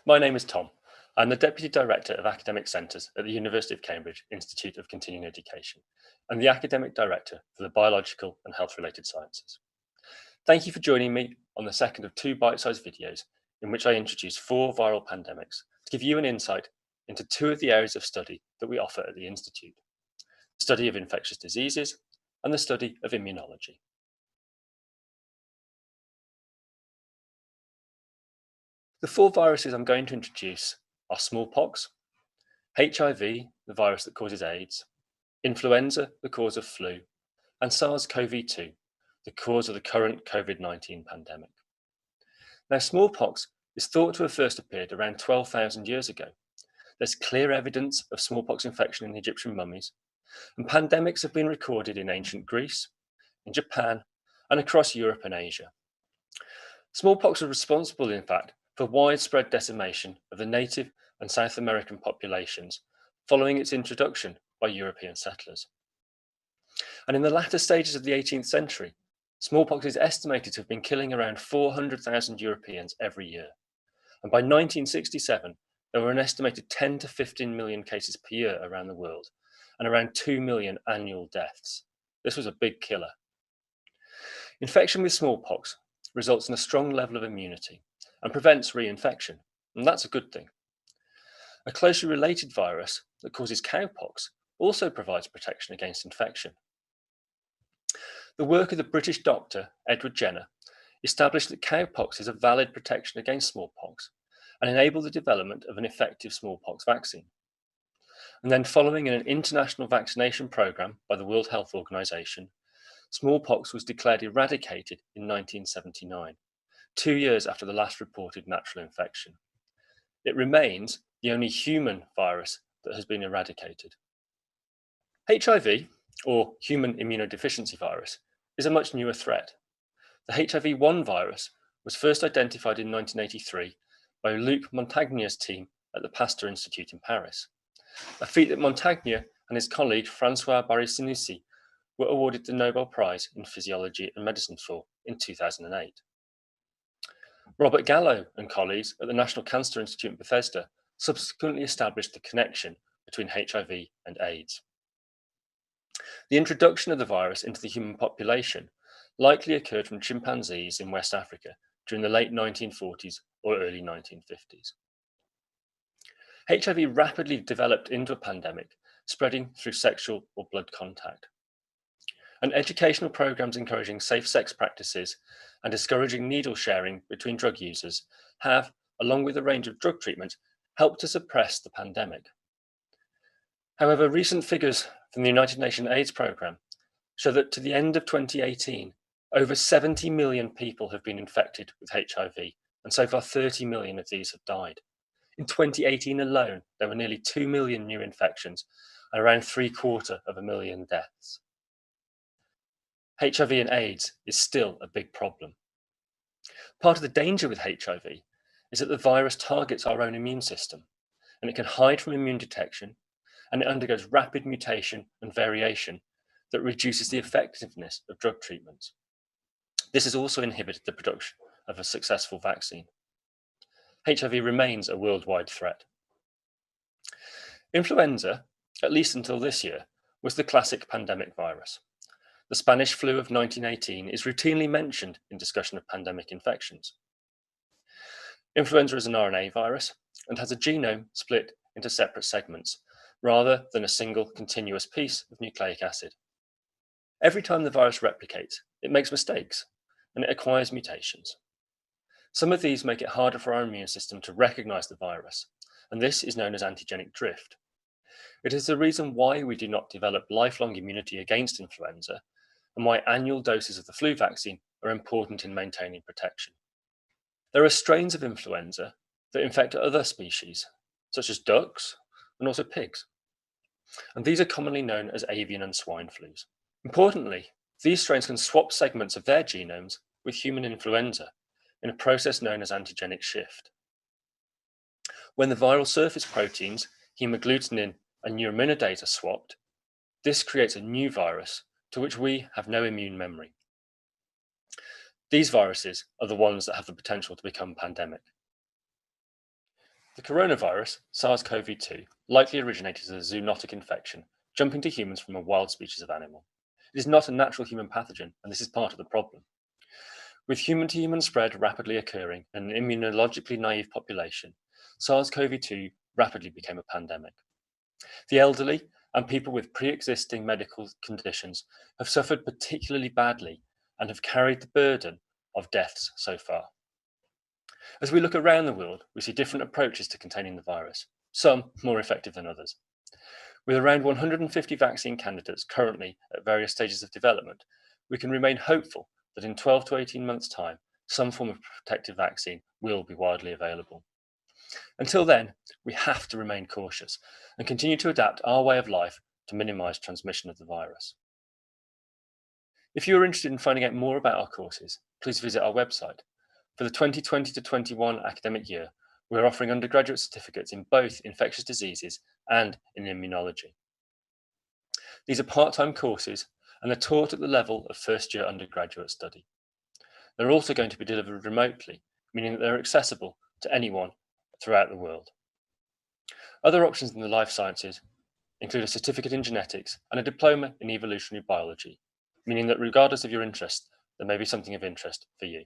My name is Tom. I'm the Deputy Director of Academic Centres at the University of Cambridge Institute of Continuing Education and the Academic Director for the Biological and Health-Related Sciences. Thank you for joining me on the second of two bite-sized videos in which I introduce 4 viral pandemics to give you an insight into 2 of the areas of study that we offer at the Institute: the study of infectious diseases and the study of immunology. The 4 viruses I'm going to introduce are smallpox, HIV, the virus that causes AIDS, influenza, the cause of flu, and SARS-CoV-2, the cause of the current COVID-19 pandemic. Now, smallpox is thought to have first appeared around 12,000 years ago. There's clear evidence of smallpox infection in the Egyptian mummies, and pandemics have been recorded in ancient Greece, in Japan, and across Europe and Asia. Smallpox was responsible, in fact, for widespread decimation of the native and South American populations following its introduction by European settlers. And in the latter stages of the 18th century, smallpox is estimated to have been killing around 400,000 Europeans every year. And by 1967, there were an estimated 10 to 15 million cases per year around the world, and around 2 million annual deaths. This was a big killer. Infection with smallpox results in a strong level of immunity and prevents reinfection, and that's a good thing. A closely related virus that causes cowpox also provides protection against infection. The work of the British doctor Edward Jenner established that cowpox is a valid protection against smallpox and enabled the development of an effective smallpox vaccine. And then, following an international vaccination program by the World Health Organization, smallpox was declared eradicated in 1979, 2 years after the last reported natural infection. It remains the only human virus that has been eradicated. HIV, or human immunodeficiency virus, is a much newer threat. The HIV-1 virus was first identified in 1983 by Luc Montagnier's team at the Pasteur Institute in Paris, a feat that Montagnier and his colleague François Barré-Sinoussi were awarded the Nobel Prize in Physiology and Medicine for in 2008. Robert Gallo and colleagues at the National Cancer Institute in Bethesda subsequently established the connection between HIV and AIDS. The introduction of the virus into the human population likely occurred from chimpanzees in West Africa during the late 1940s or early 1950s. HIV rapidly developed into a pandemic, spreading through sexual or blood contact. And educational programs encouraging safe sex practices and discouraging needle sharing between drug users have, along with a range of drug treatments, helped to suppress the pandemic. However, recent figures from the United Nations AIDS Programme show that to the end of 2018, over 70 million people have been infected with HIV, and so far 30 million of these have died. In 2018 alone, there were nearly 2 million new infections and around 750,000 deaths. HIV and AIDS is still a big problem. Part of the danger with HIV is that the virus targets our own immune system, and it can hide from immune detection, and it undergoes rapid mutation and variation that reduces the effectiveness of drug treatments. This has also inhibited the production of a successful vaccine. HIV remains a worldwide threat. Influenza, at least until this year, was the classic pandemic virus. The Spanish flu of 1918 is routinely mentioned in discussion of pandemic infections. Influenza is an RNA virus and has a genome split into separate segments, rather than a single continuous piece of nucleic acid. Every time the virus replicates, it makes mistakes and it acquires mutations. Some of these make it harder for our immune system to recognize the virus, and this is known as antigenic drift. It is the reason why we do not develop lifelong immunity against influenza, and why annual doses of the flu vaccine are important in maintaining protection. There are strains of influenza that infect other species, such as ducks and also pigs. And these are commonly known as avian and swine flus. Importantly, these strains can swap segments of their genomes with human influenza in a process known as antigenic shift. When the viral surface proteins, hemagglutinin and neuraminidase, are swapped, this creates a new virus to which we have no immune memory. These viruses are the ones that have the potential to become pandemic. The coronavirus, SARS-CoV-2, likely originated as a zoonotic infection, jumping to humans from a wild species of animal. It is not a natural human pathogen, and this is part of the problem. With human-to-human spread rapidly occurring in an immunologically naive population, SARS-CoV-2 rapidly became a pandemic. The elderly and people with pre-existing medical conditions have suffered particularly badly and have carried the burden of deaths so far. As we look around the world, we see different approaches to containing the virus, some more effective than others. With around 150 vaccine candidates currently at various stages of development, we can remain hopeful that in 12 to 18 months' time, some form of protective vaccine will be widely available. Until then, we have to remain cautious and continue to adapt our way of life to minimize transmission of the virus. If you are interested in finding out more about our courses, please visit our website. For the 2020 to 21 academic year, we are offering undergraduate certificates in both infectious diseases and in immunology. These are part-time courses and they're taught at the level of first-year undergraduate study. They're also going to be delivered remotely, meaning that they're accessible to anyone throughout the world. Other options in the life sciences include a certificate in genetics and a diploma in evolutionary biology, meaning that regardless of your interest, there may be something of interest for you.